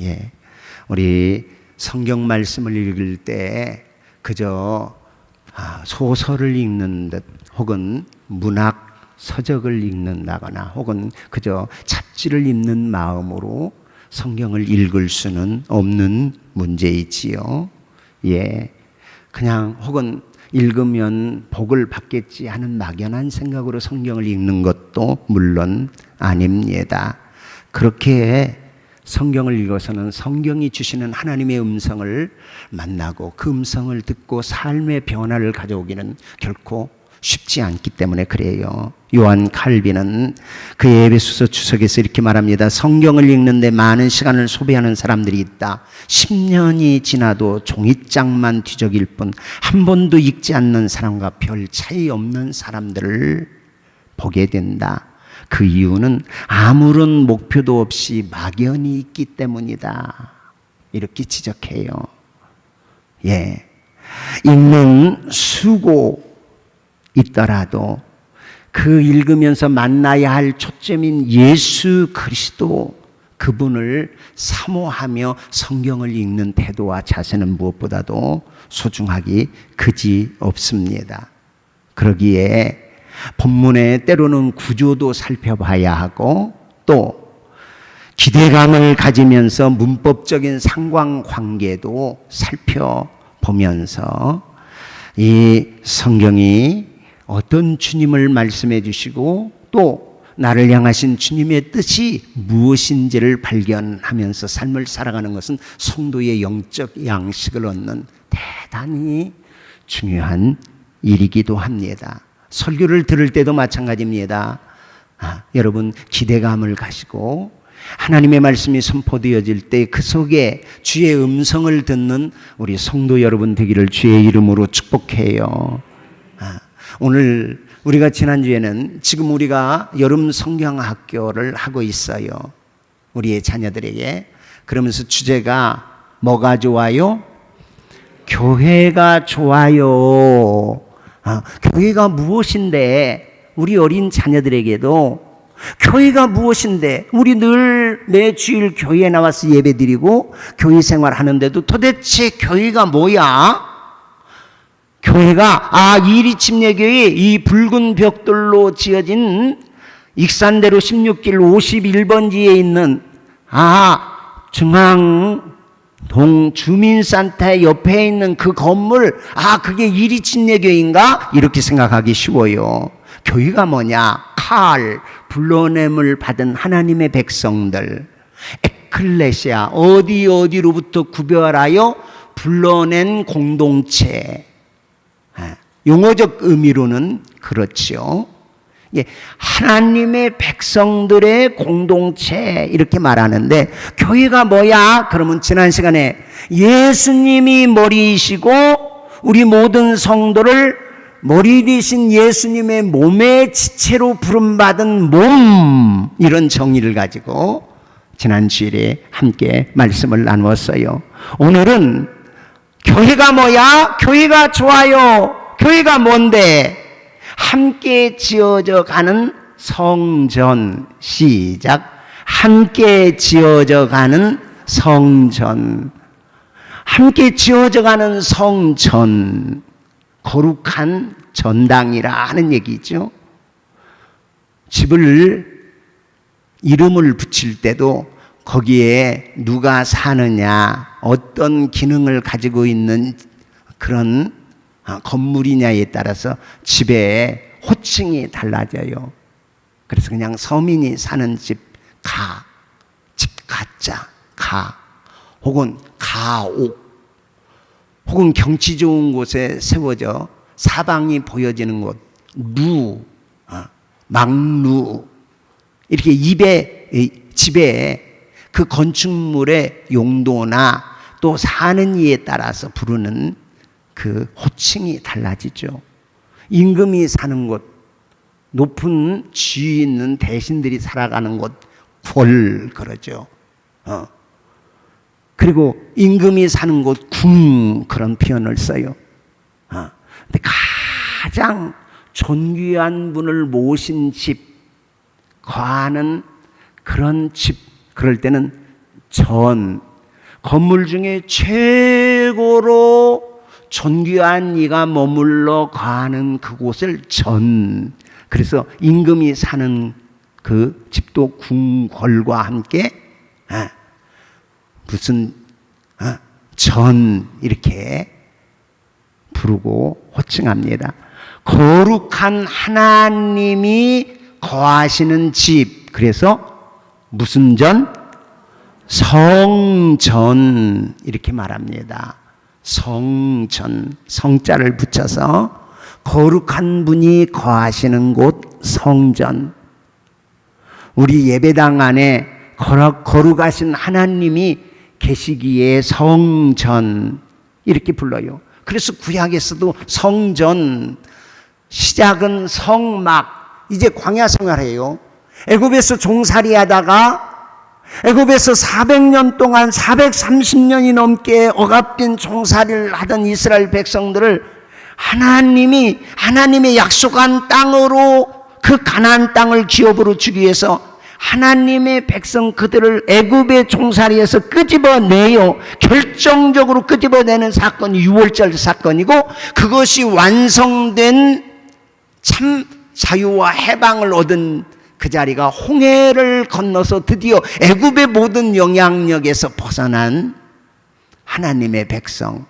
예. 우리 성경 말씀을 읽을 때 그저 소설을 읽는 듯 혹은 문학 서적을 읽는다거나 혹은 그저 잡지를 읽는 마음으로 성경을 읽을 수는 없는 문제이지요. 예. 그냥 혹은 읽으면 복을 받겠지 하는 막연한 생각으로 성경을 읽는 것도 물론 아닙니다. 그렇게 성경을 읽어서는 성경이 주시는 하나님의 음성을 만나고 그 음성을 듣고 삶의 변화를 가져오기는 결코 쉽지 않기 때문에 그래요. 요한 칼빈은 그의 에베소서 주석에서 이렇게 말합니다. 성경을 읽는데 많은 시간을 소비하는 사람들이 있다. 10년이 지나도 종이장만 뒤적일 뿐 한 번도 읽지 않는 사람과 별 차이 없는 사람들을 보게 된다. 그 이유는 아무런 목표도 없이 막연히 있기 때문이다. 이렇게 지적해요. 예. 읽는 수고 있더라도 그 읽으면서 만나야 할 초점인 예수 그리스도 그분을 사모하며 성경을 읽는 태도와 자세는 무엇보다도 소중하기 그지 없습니다. 그러기에 본문의 때로는 구조도 살펴봐야 하고 또 기대감을 가지면서 문법적인 상관관계도 살펴보면서 이 성경이 어떤 주님을 말씀해 주시고 또 나를 향하신 주님의 뜻이 무엇인지를 발견하면서 삶을 살아가는 것은 성도의 영적 양식을 얻는 대단히 중요한 일이기도 합니다. 설교를 들을 때도 마찬가지입니다. 여러분 기대감을 가지고 하나님의 말씀이 선포되어질 때 그 속에 주의 음성을 듣는 우리 성도 여러분 되기를 주의 이름으로 축복해요. 오늘 우리가 지난주에는 지금 우리가 여름 성경학교를 하고 있어요. 우리의 자녀들에게. 그러면서 주제가 뭐가 좋아요? 교회가 좋아요. 교회가 무엇인데 우리 어린 자녀들에게도 교회가 무엇인데 우리 늘 매주일 교회에 나와서 예배드리고 교회 생활하는데도 도대체 교회가 뭐야? 교회가 이리침례교회 이 붉은 벽돌로 지어진 익산대로 16길 51번지에 있는 중앙동 주민센터 옆에 있는 그 건물 그게 이리침례교회인가? 이렇게 생각하기 쉬워요. 교회가 뭐냐? 불러냄을 받은 하나님의 백성들 에클레시아 어디로부터 구별하여 불러낸 공동체. 용어적 의미로는 그렇죠. 하나님의 백성들의 공동체 이렇게 말하는데 교회가 뭐야? 그러면 지난 시간에 예수님이 머리이시고 우리 모든 성도를 머리 되신 예수님의 몸의 지체로 부름받은 몸 이런 정의를 가지고 지난 주일에 함께 말씀을 나누었어요. 오늘은 교회가 뭐야? 교회가 좋아요. 교회가 뭔데? 함께 지어져 가는 성전. 시작. 함께 지어져 가는 성전. 함께 지어져 가는 성전. 거룩한 전당이라 하는 얘기죠. 집을 이름을 붙일 때도 거기에 누가 사느냐, 어떤 기능을 가지고 있는 그런 건물이냐에 따라서 집의 호칭이 달라져요. 그래서 그냥 서민이 사는 집 가짜, 혹은 가옥, 혹은 경치 좋은 곳에 세워져 사방이 보여지는 곳, 망루, 이렇게 집에 그 건축물의 용도나 또 사는 이에 따라서 부르는 그 호칭이 달라지죠. 임금이 사는 곳, 높은 지위 있는 대신들이 살아가는 곳, 궐 그러죠. 그리고 임금이 사는 곳, 궁 그런 표현을 써요. 근데 가장 존귀한 분을 모신 집, 거하는 그런 집, 그럴 때는 건물 중에 최고로 존귀한 이가 머물러 거하는 그곳을 전, 그래서 임금이 사는 그 집도 궁궐과 함께 무슨 전 이렇게 부르고 호칭합니다. 거룩한 하나님이 거하시는 집, 그래서 무슨 전? 성전 이렇게 말합니다. 성전, 성자를 붙여서 거룩한 분이 거하시는 곳 성전. 우리 예배당 안에 거룩하신 하나님이 계시기에 성전 이렇게 불러요. 그래서 구약에서도 성전, 시작은 성막, 이제 광야 생활해요. 애굽에서 종살이 하다가 애굽에서 400년 동안 430년이 넘게 억압된 종살이를 하던 이스라엘 백성들을 하나님이 하나님의 약속한 땅으로, 그 가나안 땅을 기업으로 주기 위해서 하나님의 백성 그들을 애굽의 종살이에서 끄집어내요. 결정적으로 끄집어내는 사건이 유월절 사건이고, 그것이 완성된 참 자유와 해방을 얻은 그 자리가 홍해를 건너서 드디어 애굽의 모든 영향력에서 벗어난 하나님의 백성,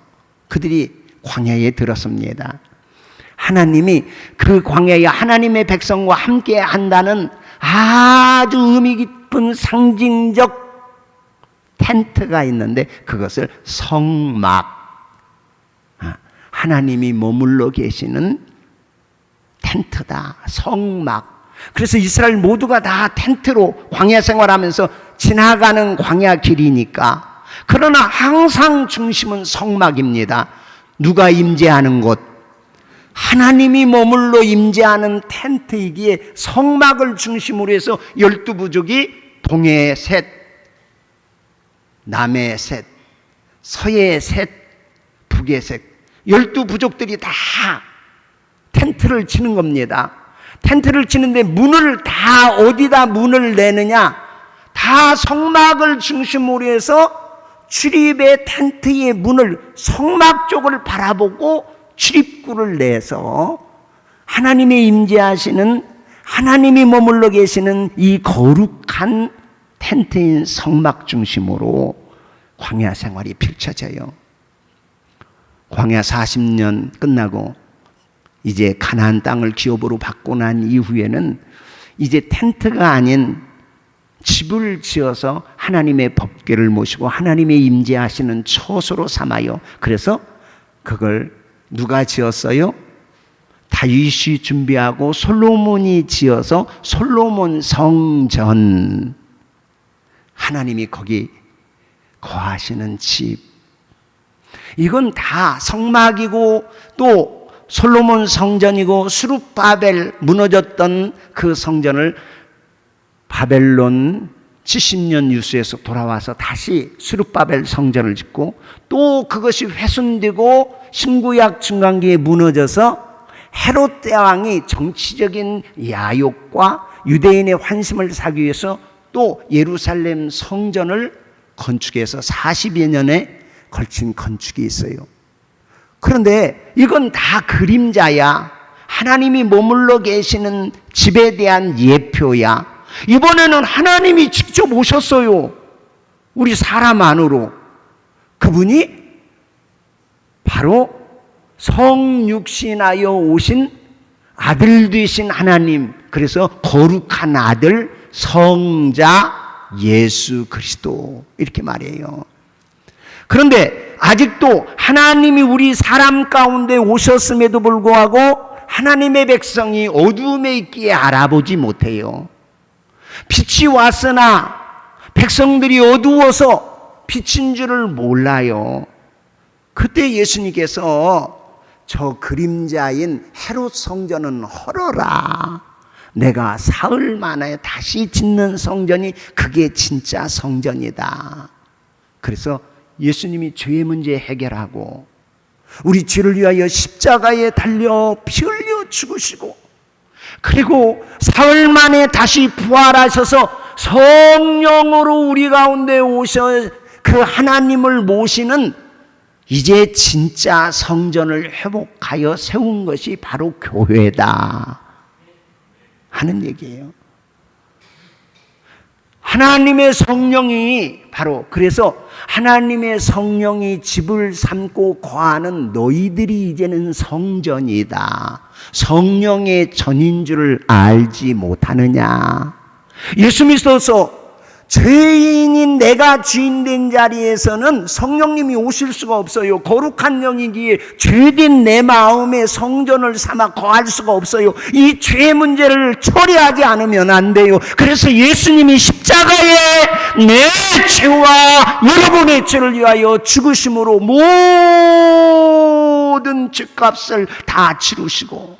그들이 광야에 들었습니다. 하나님이 그 광야에 하나님의 백성과 함께 한다는 아주 의미 깊은 상징적 텐트가 있는데, 그것을 성막, 하나님이 머물러 계시는 텐트다, 성막. 그래서 이스라엘 모두가 다 텐트로 광야 생활하면서 지나가는 광야 길이니까. 그러나 항상 중심은 성막입니다. 누가 임재하는 곳, 하나님이 머물러 임재하는 텐트이기에 성막을 중심으로 해서 12부족이 동에 셋, 남에 셋, 서에 셋, 북에 셋, 12부족들이 다 텐트를 치는 겁니다. 텐트를 치는데 문을 다 어디다 문을 내느냐? 다 성막을 중심으로 해서 출입의 텐트의 문을 성막 쪽을 바라보고 출입구를 내서 하나님의 임재하시는, 하나님이 머물러 계시는 이 거룩한 텐트인 성막 중심으로 광야 생활이 펼쳐져요. 광야 40년 끝나고 이제 가나안 땅을 기업으로 받고 난 이후에는 이제 텐트가 아닌 집을 지어서 하나님의 법궤를 모시고 하나님의 임재하시는 처소로 삼아요. 그래서 그걸 누가 지었어요? 다윗이 준비하고 솔로몬이 지어서 솔로몬 성전, 하나님이 거기 거하시는 집. 이건 다 성막이고 또 솔로몬 성전이고, 스룹바벨 무너졌던 그 성전을 바벨론 70년 유수에서 돌아와서 다시 스룹바벨 성전을 짓고, 또 그것이 훼손되고 신구약 중간기에 무너져서 헤롯 대왕이 정치적인 야욕과 유대인의 환심을 사기 위해서 또 예루살렘 성전을 건축해서 40여 년에 걸친 건축이 있어요. 그런데 이건 다 그림자야. 하나님이 머물러 계시는 집에 대한 예표야. 이번에는 하나님이 직접 오셨어요. 우리 사람 안으로. 그분이 바로 성육신하여 오신 아들 되신 하나님, 그래서 거룩한 아들 성자 예수 그리스도, 이렇게 말해요. 그런데 아직도 하나님이 우리 사람 가운데 오셨음에도 불구하고 하나님의 백성이 어두움에 있기에 알아보지 못해요. 빛이 왔으나 백성들이 어두워서 빛인 줄을 몰라요. 그때 예수님께서 저 그림자인 헤롯 성전은 헐어라, 내가 사흘 만에 다시 짓는 성전이 그게 진짜 성전이다. 그래서 예수님이 죄의 문제 해결하고 우리 죄를 위하여 십자가에 달려 피 흘려 죽으시고, 그리고 사흘 만에 다시 부활하셔서 성령으로 우리 가운데 오셔 그 하나님을 모시는 이제 진짜 성전을 회복하여 세운 것이 바로 교회다 하는 얘기예요. 하나님의 성령이 바로, 그래서 하나님의 성령이 집을 삼고 거하는 너희들이 이제는 성전이다. 성령의 전인 줄을 알지 못하느냐. 예수 믿어서 죄인인 내가 주인된 자리에서는 성령님이 오실 수가 없어요. 거룩한 영이기에 죄된 내 마음에 성전을 삼아 거할 수가 없어요. 이 죄 문제를 처리하지 않으면 안 돼요. 그래서 예수님이 십자가에 내 죄와 여러분의 죄를 위하여 죽으심으로 모든 죄값을 다 치르시고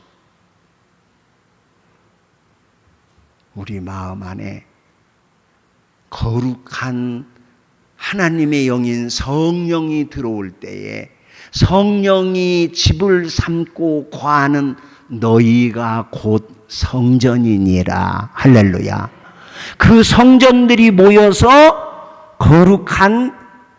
우리 마음 안에 거룩한 하나님의 영인 성령이 들어올 때에 성령이 집을 삼고 거하는 너희가 곧 성전이니라. 할렐루야. 그 성전들이 모여서 거룩한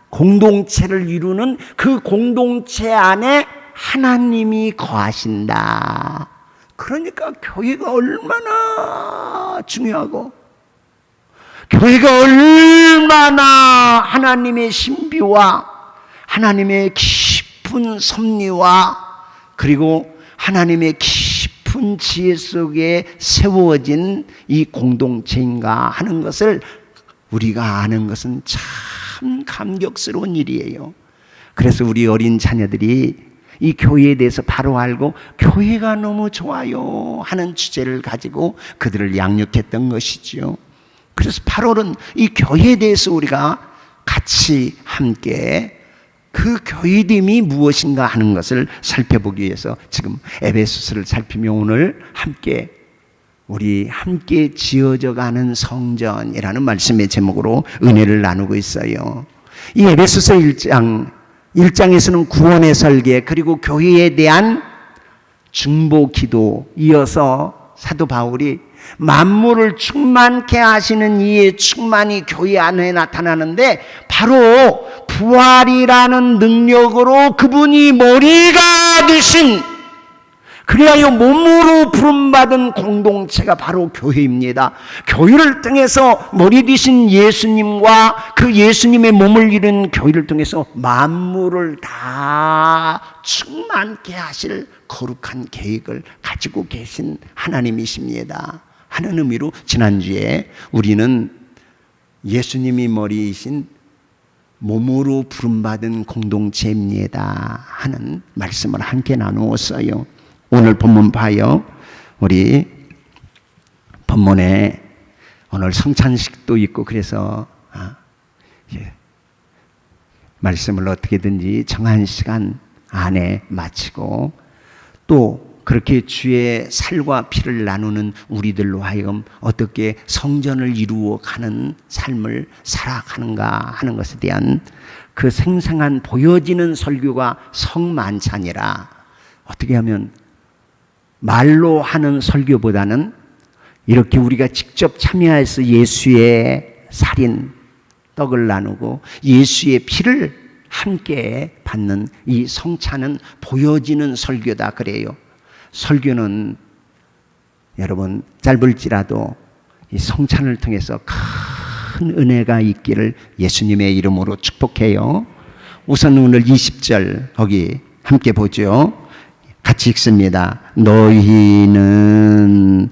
공동체를 이루는 그 공동체 안에 하나님이 거하신다. 그러니까 교회가 얼마나 중요하고 교회가 얼마나 하나님의 신비와 하나님의 깊은 섭리와 그리고 하나님의 깊은 지혜 속에 세워진 이 공동체인가 하는 것을 우리가 아는 것은 참 감격스러운 일이에요. 그래서 우리 어린 자녀들이 이 교회에 대해서 바로 알고 교회가 너무 좋아요 하는 주제를 가지고 그들을 양육했던 것이지요. 그래서 8월은 이 교회에 대해서 우리가 같이 함께 그 교회됨이 무엇인가 하는 것을 살펴보기 위해서 지금 에베소서를 살피며 오늘 우리 함께 지어져 가는 성전이라는 말씀의 제목으로 은혜를 나누고 있어요. 이 에베소서 1장에서는 구원의 설계 그리고 교회에 대한 중보 기도, 이어서 사도 바울이 만물을 충만케 하시는 이의 충만이 교회 안에 나타나는데 바로 부활이라는 능력으로 그분이 머리가 되신 그리하여 몸으로 부름받은 공동체가 바로 교회입니다. 교회를 통해서 머리 되신 예수님과 그 예수님의 몸을 이룬 교회를 통해서 만물을 다 충만케 하실 거룩한 계획을 가지고 계신 하나님이십니다 하는 의미로 지난주에 우리는 예수님이 머리이신 몸으로 부름받은 공동체입니다 하는 말씀을 함께 나누었어요. 오늘 본문 봐요. 우리 본문에 오늘 성찬식도 있고 그래서 말씀을 어떻게든지 정한 시간 안에 마치고 또 그렇게 주의 살과 피를 나누는 우리들로 하여금 어떻게 성전을 이루어가는 삶을 살아가는가 하는 것에 대한 그 생생한 보여지는 설교가 성만찬이라 어떻게 하면 말로 하는 설교보다는 이렇게 우리가 직접 참여해서 예수의 살인 떡을 나누고 예수의 피를 함께 받는 이 성찬은 보여지는 설교다 그래요. 설교는 여러분 짧을지라도 이 성찬을 통해서 큰 은혜가 있기를 예수님의 이름으로 축복해요. 우선 오늘 20절 거기 함께 보죠. 같이 읽습니다. 너희는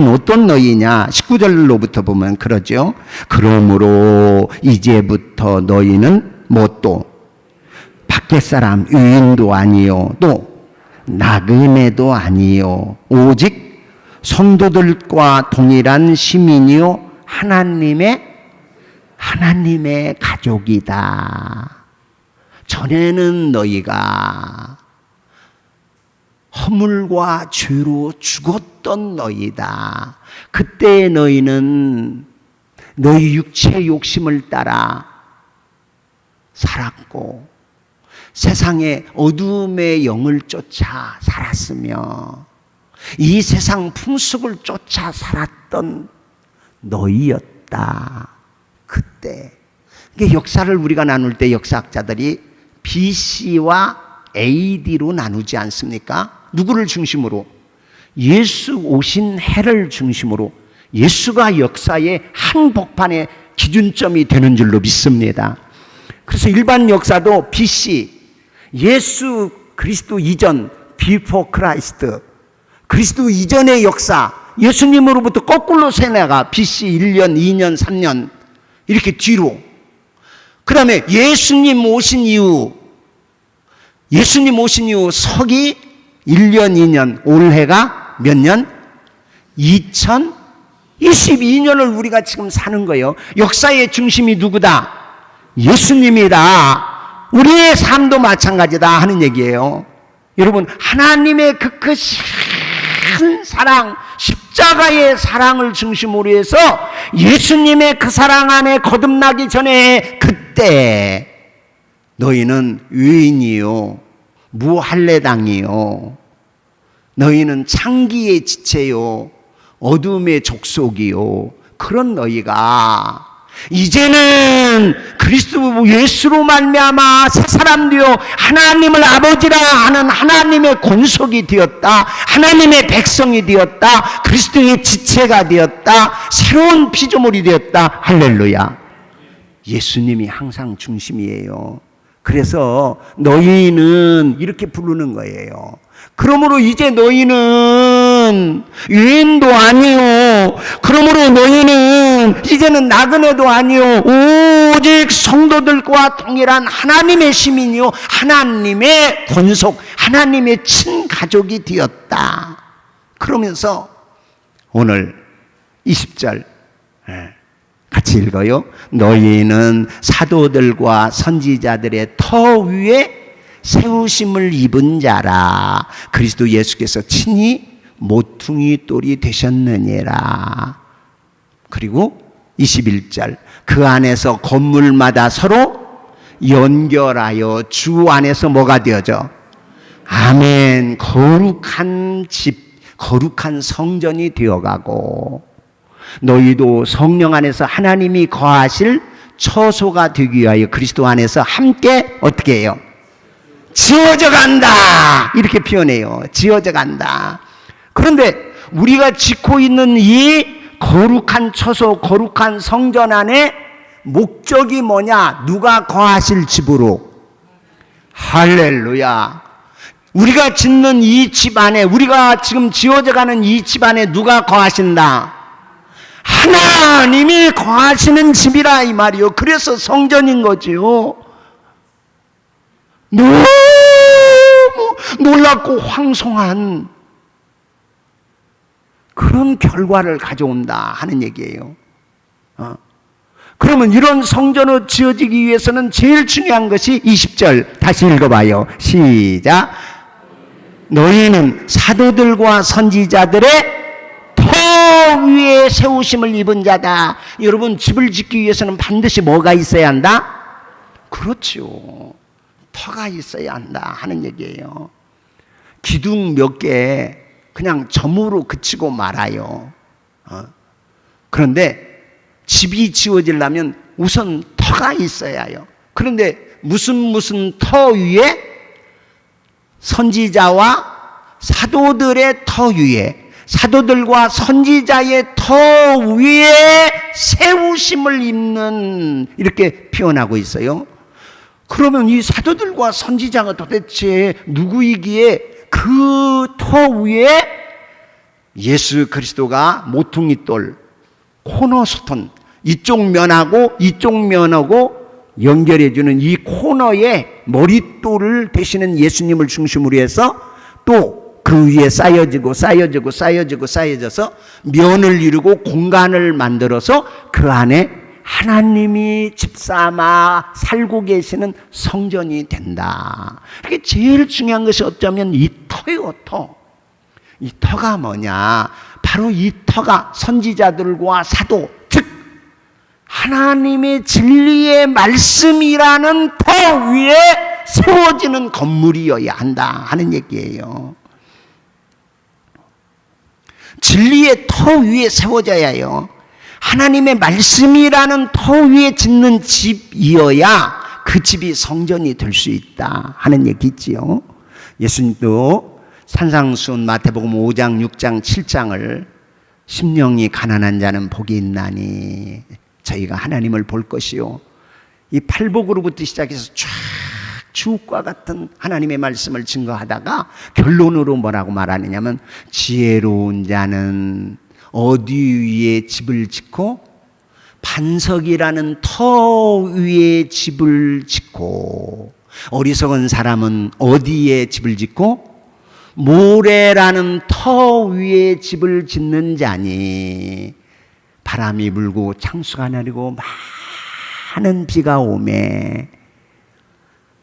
어떤 너희냐? 19절로부터 보면 그러죠. 그러므로 이제부터 너희는 뭣도 밖에 사람 유인도 아니요 또 나그네도 아니요 오직 성도들과 동일한 시민이요 하나님의 가족이다. 전에는 너희가 허물과 죄로 죽었던 너희다. 그때 너희는 너희 육체의 욕심을 따라 살았고 세상의 어둠의 영을 쫓아 살았으며 이 세상 풍속을 쫓아 살았던 너희였다. 그때 이게 역사를 우리가 나눌 때 역사학자들이 BC와 AD로 나누지 않습니까? 누구를 중심으로? 예수 오신 해를 중심으로 예수가 역사의 한복판의 기준점이 되는 줄로 믿습니다. 그래서 일반 역사도 BC, 예수 그리스도 이전, Before Christ, 그리스도 이전의 역사, 예수님으로부터 거꾸로 세나가 BC 1년, 2년, 3년 이렇게 뒤로. 그 다음에 예수님 오신 이후 서기 1년, 2년, 올해가 몇 년? 2022년을 우리가 지금 사는 거예요. 역사의 중심이 누구다? 예수님이다. 우리의 삶도 마찬가지다 하는 얘기예요. 여러분, 하나님의 그 크신 사랑, 십자가의 사랑을 중심으로 해서 예수님의 그 사랑 안에 거듭나기 전에 그때 너희는 유인이요, 무할례당이요, 너희는 창기의 지체요, 어둠의 족속이요, 그런 너희가 이제는 그리스도 예수로 말미암아 새 사람 되어 하나님을 아버지라 하는 하나님의 권속이 되었다, 하나님의 백성이 되었다, 그리스도의 지체가 되었다, 새로운 피조물이 되었다. 할렐루야. 예수님이 항상 중심이에요. 그래서 너희는 이렇게 부르는 거예요. 그러므로 이제 너희는 유인도 아니요, 그러므로 너희는 이제는 나그네도 아니요, 오직 성도들과 동일한 하나님의 시민이요, 하나님의 권속, 하나님의 친가족이 되었다. 그러면서 오늘 20절 같이 읽어요. 너희는 사도들과 선지자들의 터 위에 세우심을 입은 자라. 그리스도 예수께서 친히 모퉁이 돌이 되셨느니라. 그리고 21절 그 안에서 건물마다 서로 연결하여 주 안에서 뭐가 되어져? 아멘. 거룩한 집, 거룩한 성전이 되어가고 너희도 성령 안에서 하나님이 거하실 처소가 되기 위하여 그리스도 안에서 함께 어떻게 해요? 지어져 간다. 이렇게 표현해요. 지어져 간다. 그런데 우리가 짓고 있는 이 거룩한 처소, 거룩한 성전 안에 목적이 뭐냐? 누가 거하실 집으로? 할렐루야. 우리가 짓는 이 집 안에, 우리가 지금 지어져 가는 이 집 안에 누가 거하신다? 하나님이 거하시는 집이라 이 말이요. 그래서 성전인 거지요. 너무 놀랍고 황송한 그런 결과를 가져온다 하는 얘기예요. 그러면 이런 성전을 지어지기 위해서는 제일 중요한 것이 20절 다시 읽어봐요. 시작. 너희는 사도들과 선지자들의 터 위에 세우심을 입은 자다. 여러분, 집을 짓기 위해서는 반드시 뭐가 있어야 한다? 그렇죠. 터가 있어야 한다 하는 얘기예요. 기둥 몇 개 그냥 점으로 그치고 말아요. 그런데 집이 지어지려면 우선 터가 있어야 해요. 그런데 무슨 터 위에? 선지자와 사도들의 터 위에, 사도들과 선지자의 터 위에 세우심을 입는, 이렇게 표현하고 있어요. 그러면 이 사도들과 선지자가 도대체 누구이기에 그 터 위에 예수 그리스도가 모퉁이돌, 코너스톤, 이쪽 면하고 이쪽 면하고 연결해주는 이 코너에 머릿돌을 대시는 예수님을 중심으로 해서 또 그 위에 쌓여져서 면을 이루고 공간을 만들어서 그 안에 하나님이 집삼아 살고 계시는 성전이 된다. 이게 제일 중요한 것이 어쩌면 이 터예요, 터. 이 터가 뭐냐? 바로 이 터가 선지자들과 사도, 즉 하나님의 진리의 말씀이라는 터 위에 세워지는 건물이어야 한다 하는 얘기예요. 진리의 터 위에 세워져야 해요. 하나님의 말씀이라는 터 위에 짓는 집이어야 그 집이 성전이 될 수 있다 하는 얘기지요. 예수님도 산상수훈 마태복음 5장, 6장, 7장을 심령이 가난한 자는 복이 있나니 저희가 하나님을 볼 것이요. 이 팔복으로부터 시작해서 쫙 주옥과 같은 하나님의 말씀을 증거하다가 결론으로 뭐라고 말하느냐면 지혜로운 자는 어디 위에 집을 짓고 반석이라는 터 위에 집을 짓고 어리석은 사람은 어디에 집을 짓고 모래라는 터 위에 집을 짓는 자니 바람이 불고 창수가 내리고 많은 비가 오매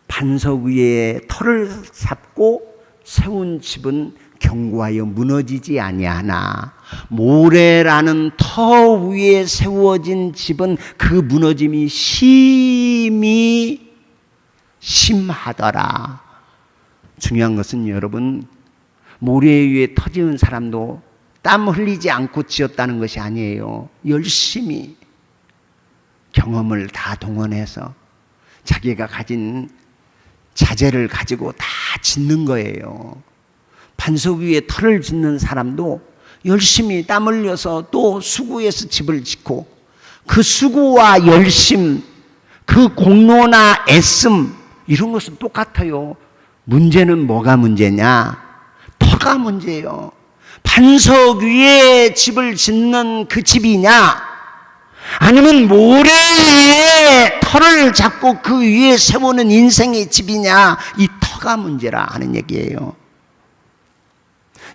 반석 위에 터를 잡고 세운 집은 견고하여 무너지지 아니하나 모래라는 터 위에 세워진 집은 그 무너짐이 심하더라. 중요한 것은 여러분, 모래 위에 터 지은 사람도 땀 흘리지 않고 지었다는 것이 아니에요. 열심히 경험을 다 동원해서 자기가 가진 자재를 가지고 다 짓는 거예요. 반석 위에 터를 짓는 사람도 열심히 땀 흘려서 또 수고해서 집을 짓고 그 수고와 열심, 그 공로나 애씀 이런 것은 똑같아요. 문제는 뭐가 문제냐? 터가 문제예요. 반석 위에 집을 짓는 그 집이냐? 아니면 모래 위에 터를 잡고 그 위에 세우는 인생의 집이냐? 이 터가 문제라 하는 얘기예요.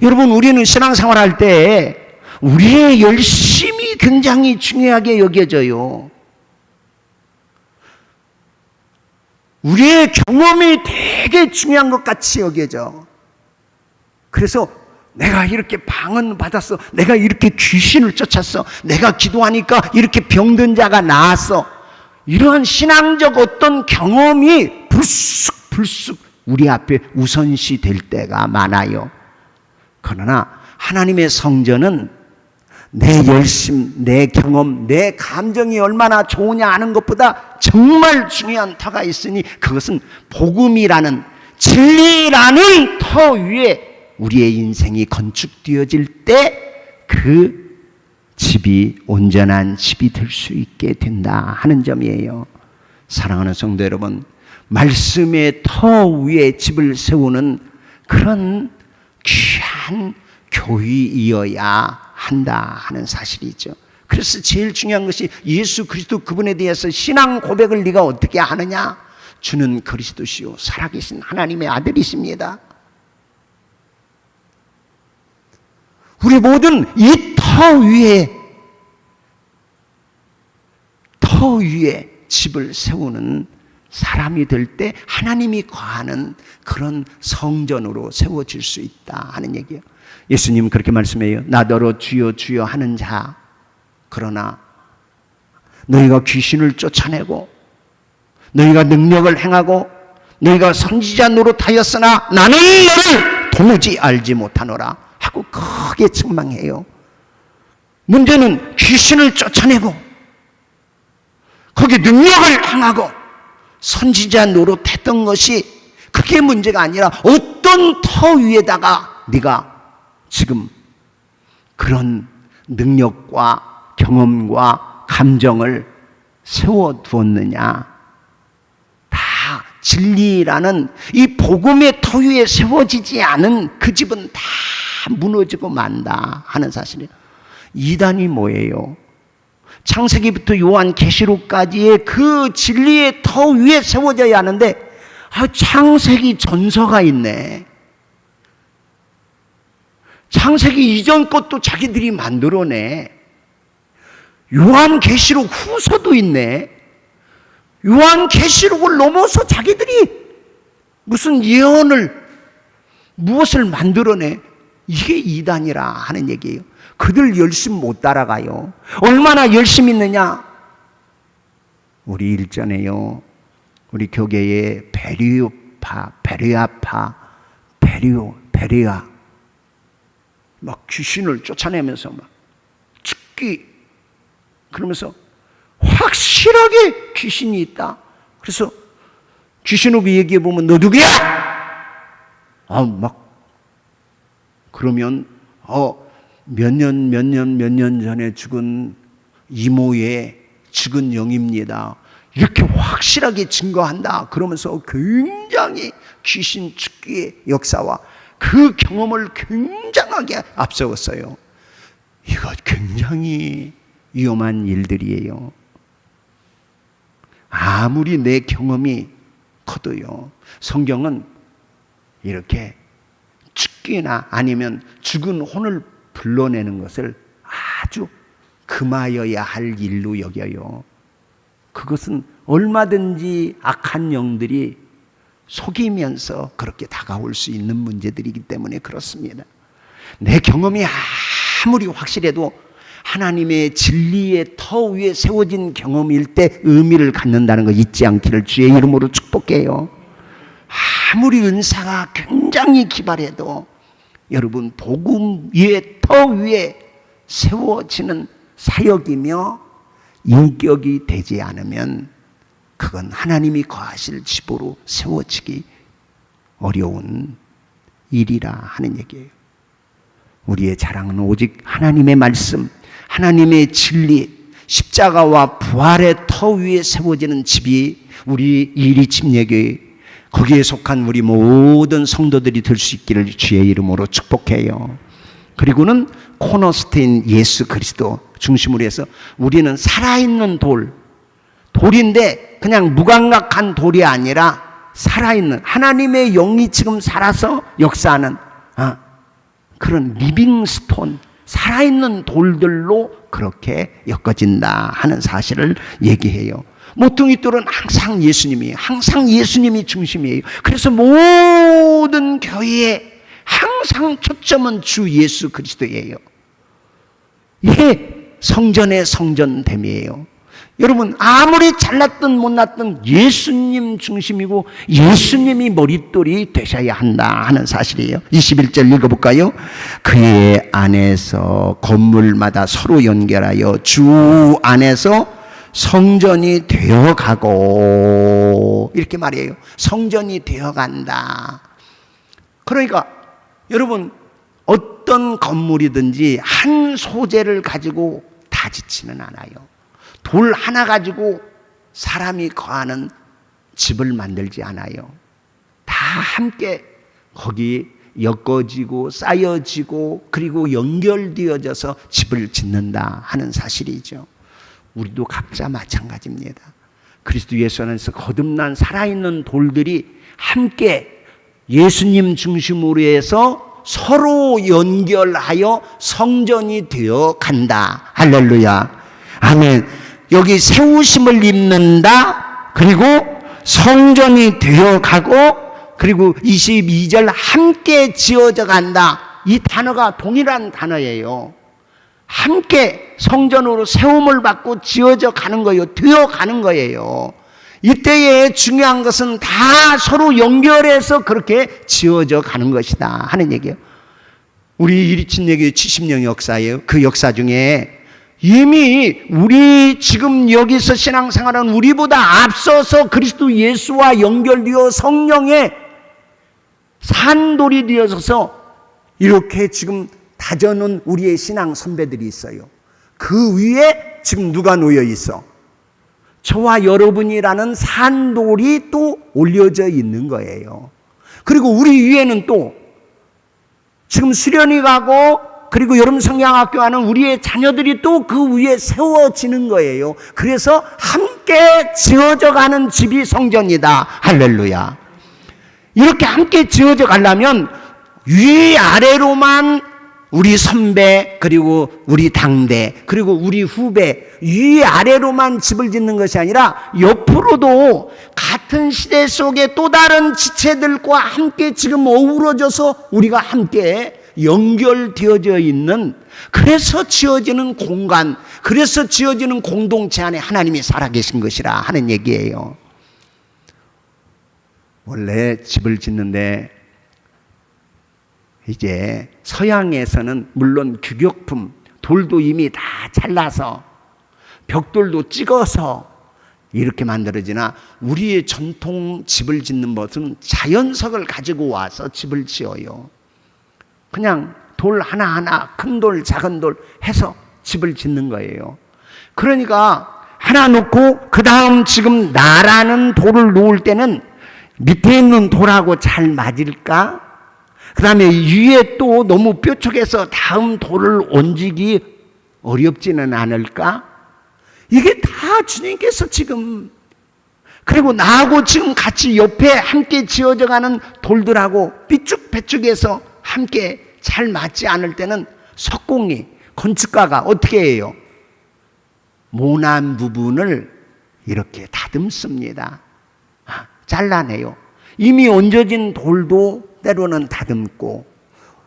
여러분, 우리는 신앙생활 할 때 우리의 열심이 굉장히 중요하게 여겨져요. 우리의 경험이 되게 중요한 것 같이 여겨져. 그래서 내가 이렇게 방언 받았어. 내가 이렇게 귀신을 쫓았어. 내가 기도하니까 이렇게 병든 자가 나았어. 이러한 신앙적 어떤 경험이 불쑥 우리 앞에 우선시 될 때가 많아요. 그러나 하나님의 성전은 내 열심, 내 경험, 내 감정이 얼마나 좋으냐 하는 것보다 정말 중요한 터가 있으니 그것은 복음이라는 진리라는 터 위에 우리의 인생이 건축되어질 때 그 집이 온전한 집이 될 수 있게 된다 하는 점이에요. 사랑하는 성도 여러분, 말씀의 터 위에 집을 세우는 그런 귀한 교회이어야 한다 하는 사실이죠. 그래서 제일 중요한 것이 예수 그리스도 그분에 대해서 신앙 고백을 네가 어떻게 하느냐? 주는 그리스도시요 살아계신 하나님의 아들이십니다. 우리 모든 이 터 위에 집을 세우는 사람이 될 때 하나님이 거하는 그런 성전으로 세워질 수 있다 하는 얘기예요. 예수님은 그렇게 말씀해요. 나더러 주여 주여 하는 자, 그러나 너희가 귀신을 쫓아내고 너희가 능력을 행하고 너희가 선지자 노릇하였으나 나는 너를 도무지 알지 못하노라 하고 크게 책망해요. 문제는 귀신을 쫓아내고 거기 능력을 행하고 선지자 노릇했던 것이 그게 문제가 아니라 어떤 터 위에다가 네가 지금 그런 능력과 경험과 감정을 세워두었느냐. 다 진리라는 이 복음의 터 위에 세워지지 않은 그 집은 다 무너지고 만다 하는 사실이에요. 이단이 뭐예요? 창세기부터 요한계시록까지의 그 진리의 터 위에 세워져야 하는데 창세기 전서가 있네. 창세기 이전 것도 자기들이 만들어내. 요한계시록 후서도 있네. 요한계시록을 넘어서 자기들이 무슨 예언을 무엇을 만들어내. 이게 이단이라 하는 얘기예요. 그들 열심 못 따라가요. 얼마나 열심히 있느냐? 우리 일전에요, 우리 교계에 베레아 막 귀신을 쫓아내면서 막 죽기 그러면서 확실하게 귀신이 있다. 그래서 귀신하고 얘기해 보면 너 누구야? 막 그러면 몇 년 전에 죽은 이모의 죽은 영입니다. 이렇게 확실하게 증거한다. 그러면서 굉장히 귀신 축기의 역사와 그 경험을 굉장하게 앞세웠어요. 이거 굉장히 위험한 일들이에요. 아무리 내 경험이 커도요, 성경은 이렇게 죽기나 아니면 죽은 혼을 불러내는 것을 아주 금하여야 할 일로 여겨요. 그것은 얼마든지 악한 영들이 속이면서 그렇게 다가올 수 있는 문제들이기 때문에 그렇습니다. 내 경험이 아무리 확실해도 하나님의 진리의 터 위에 세워진 경험일 때 의미를 갖는다는 거 잊지 않기를 주의 이름으로 축복해요. 아무리 은사가 굉장히 기발해도 여러분 복음 위에 터 위에 세워지는 사역이며 인격이 되지 않으면 그건 하나님이 거하실 집으로 세워지기 어려운 일이라 하는 얘기예요. 우리의 자랑은 오직 하나님의 말씀, 하나님의 진리, 십자가와 부활의 터 위에 세워지는 집이 우리 이리침례교회, 거기에 속한 우리 모든 성도들이 될 수 있기를 주의 이름으로 축복해요. 그리고는 코너스테인 예수 그리스도 중심으로 해서 우리는 살아있는 돌인데 그냥 무감각한 돌이 아니라 살아있는 하나님의 영이 지금 살아서 역사하는 그런 리빙스톤, 살아있는 돌들로 그렇게 엮어진다 하는 사실을 얘기해요. 모퉁이 돌은 항상 예수님이 중심이에요. 그래서 모든 교회의 항상 초점은 주 예수 그리스도예요. 이게 성전의 성전됨이에요. 여러분 아무리 잘났든 못났든 예수님 중심이고 예수님이 머릿돌이 되셔야 한다 하는 사실이에요. 21절 읽어볼까요? 그의 안에서 건물마다 서로 연결하여 주 안에서 성전이 되어가고 이렇게 말해요. 성전이 되어간다. 그러니까 여러분 어떤 건물이든지 한 소재를 가지고 다 짓지는 않아요. 돌 하나 가지고 사람이 거하는 집을 만들지 않아요. 다 함께 거기 엮어지고 쌓여지고 그리고 연결되어져서 집을 짓는다 하는 사실이죠. 우리도 각자 마찬가지입니다. 그리스도 예수 안에서 거듭난 살아있는 돌들이 함께 예수님 중심으로 해서 서로 연결하여 성전이 되어 간다. 할렐루야. 아멘. 여기 세우심을 입는다. 그리고 성전이 되어 가고 그리고 22절 함께 지어져 간다. 이 단어가 동일한 단어예요. 함께 성전으로 세움을 받고 지어져 가는 거예요. 되어 가는 거예요. 이때에 중요한 것은 다 서로 연결해서 그렇게 지어져 가는 것이다 하는 얘기예요. 우리 이리침례교회 70년 역사예요. 그 역사 중에 이미 우리 지금 여기서 신앙생활은 우리보다 앞서서 그리스도 예수와 연결되어 성령의 산돌이 되어서 이렇게 지금 다져놓은 우리의 신앙 선배들이 있어요. 그 위에 지금 누가 놓여 있어? 저와 여러분이라는 산돌이 또 올려져 있는 거예요. 그리고 우리 위에는 또 지금 수련회 가고 그리고 여름 성경학교 하는 우리의 자녀들이 또 그 위에 세워지는 거예요. 그래서 함께 지어져 가는 집이 성전이다. 할렐루야. 이렇게 함께 지어져 가려면 위아래로만 우리 선배 그리고 우리 당대 그리고 우리 후배 위아래로만 집을 짓는 것이 아니라 옆으로도 같은 시대 속에 또 다른 지체들과 함께 지금 어우러져서 우리가 함께 연결되어져 있는, 그래서 지어지는 공간, 그래서 지어지는 공동체 안에 하나님이 살아계신 것이라 하는 얘기예요. 원래 집을 짓는데 이제 서양에서는 물론 규격품 돌도 이미 다 잘라서 벽돌도 찍어서 이렇게 만들어지나 우리의 전통 집을 짓는 것은 자연석을 가지고 와서 집을 지어요. 그냥 돌 하나하나 큰 돌 작은 돌 해서 집을 짓는 거예요. 그러니까 하나 놓고 그 다음 지금 나라는 돌을 놓을 때는 밑에 있는 돌하고 잘 맞을까? 그 다음에 위에 또 너무 뾰족해서 다음 돌을 얹기 어렵지는 않을까? 이게 다 주님께서 지금, 그리고 나하고 지금 같이 옆에 함께 지어져 가는 돌들하고 삐쭉빼쭉해서 함께 잘 맞지 않을 때는 석공이, 건축가가 어떻게 해요? 모난 부분을 이렇게 다듬습니다. 잘라내요. 이미 얹어진 돌도 때로는 다듬고,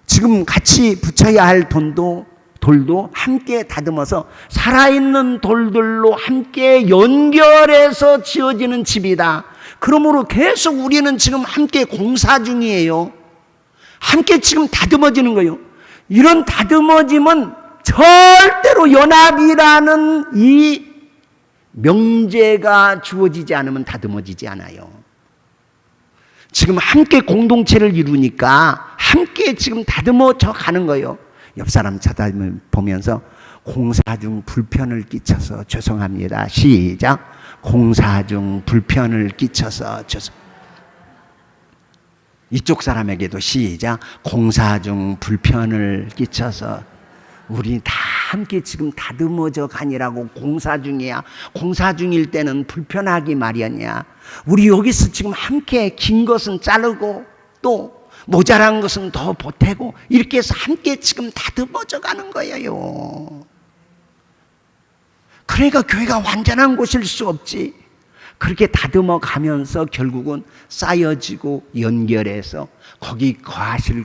지금 같이 붙여야 할 돌도 함께 다듬어서 살아있는 돌들로 함께 연결해서 지어지는 집이다. 그러므로 계속 우리는 지금 함께 공사 중이에요. 함께 지금 다듬어지는 거예요. 이런 다듬어짐은 절대로 연합이라는 이 명제가 주어지지 않으면 다듬어지지 않아요. 지금 함께 공동체를 이루니까 함께 지금 다듬어져 가는 거예요. 옆 사람 쳐다보면서 공사 중 불편을 끼쳐서 죄송합니다. 시작. 공사 중 불편을 끼쳐서 죄송. 이쪽 사람에게도 시작. 공사 중 불편을 끼쳐서. 우리 다 함께 지금 다듬어져 가니라고. 공사 중이야. 공사 중일 때는 불편하기 마련이야. 우리 여기서 지금 함께 긴 것은 자르고 또 모자란 것은 더 보태고 이렇게 해서 함께 지금 다듬어져 가는 거예요. 그러니까 교회가 완전한 곳일 수 없지. 그렇게 다듬어 가면서 결국은 쌓여지고 연결해서 거기 거하실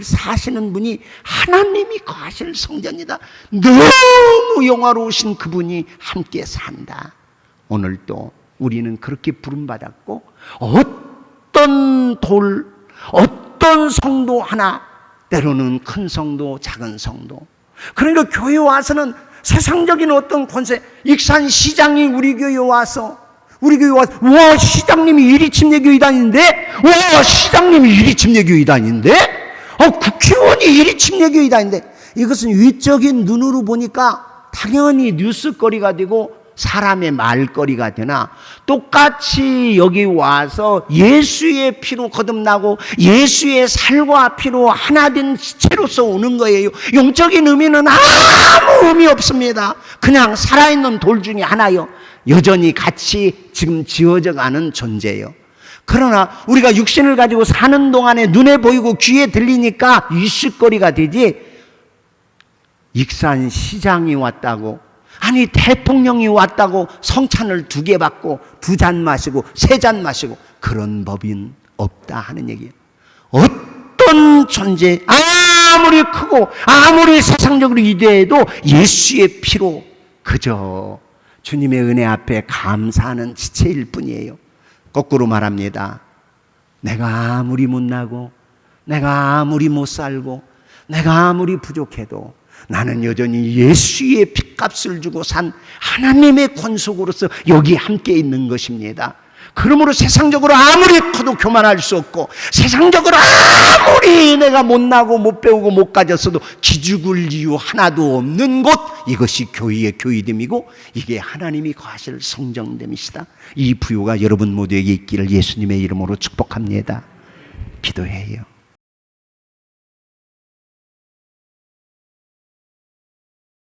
사시는 분이 하나님이 거하실 성전이다. 너무 영화로우신 그분이 함께 산다. 오늘도 우리는 그렇게 부름받았고, 어떤 어떤 성도 하나, 때로는 큰 성도, 작은 성도. 그러니까 교회 와서는 세상적인 어떤 권세, 익산 시장이 우리 교회 와서, 와, 시장님이 이리침례교회 다니는데? 와, 시장님이 이리침례교회 다니는데? 국회의원이 이리침례교회 다니는데? 이것은 위적인 눈으로 보니까 당연히 뉴스거리가 되고 사람의 말거리가 되나, 똑같이 여기 와서 예수의 피로 거듭나고 예수의 살과 피로 하나 된 지체로서 오는 거예요. 영적인 의미는 아무 의미 없습니다. 그냥 살아있는 돌 중에 하나요. 여전히 같이 지금 지어져 가는 존재예요. 그러나 우리가 육신을 가지고 사는 동안에 눈에 보이고 귀에 들리니까 이슈거리가 되지, 익산 시장이 왔다고, 아니 대통령이 왔다고 성찬을 2개 받고 2잔 마시고 3잔 마시고 그런 법인 없다 하는 얘기예요. 어떤 존재, 아무리 크고 아무리 세상적으로 위대해도 예수의 피로 그저 주님의 은혜 앞에 감사하는 지체일 뿐이에요. 거꾸로 말합니다. 내가 아무리 못나고 내가 아무리 못 살고 내가 아무리 부족해도 나는 여전히 예수의 핏값을 주고 산 하나님의 권속으로서 여기 함께 있는 것입니다. 그러므로 세상적으로 아무리 커도 교만할 수 없고, 세상적으로 아무리 내가 못나고 못 배우고 못 가졌어도 기죽을 이유 하나도 없는 곳, 이것이 교회의 교회됨이고 이게 하나님이 거하실 성정됨이시다. 이 부요가 여러분 모두에게 있기를 예수님의 이름으로 축복합니다. 기도해요.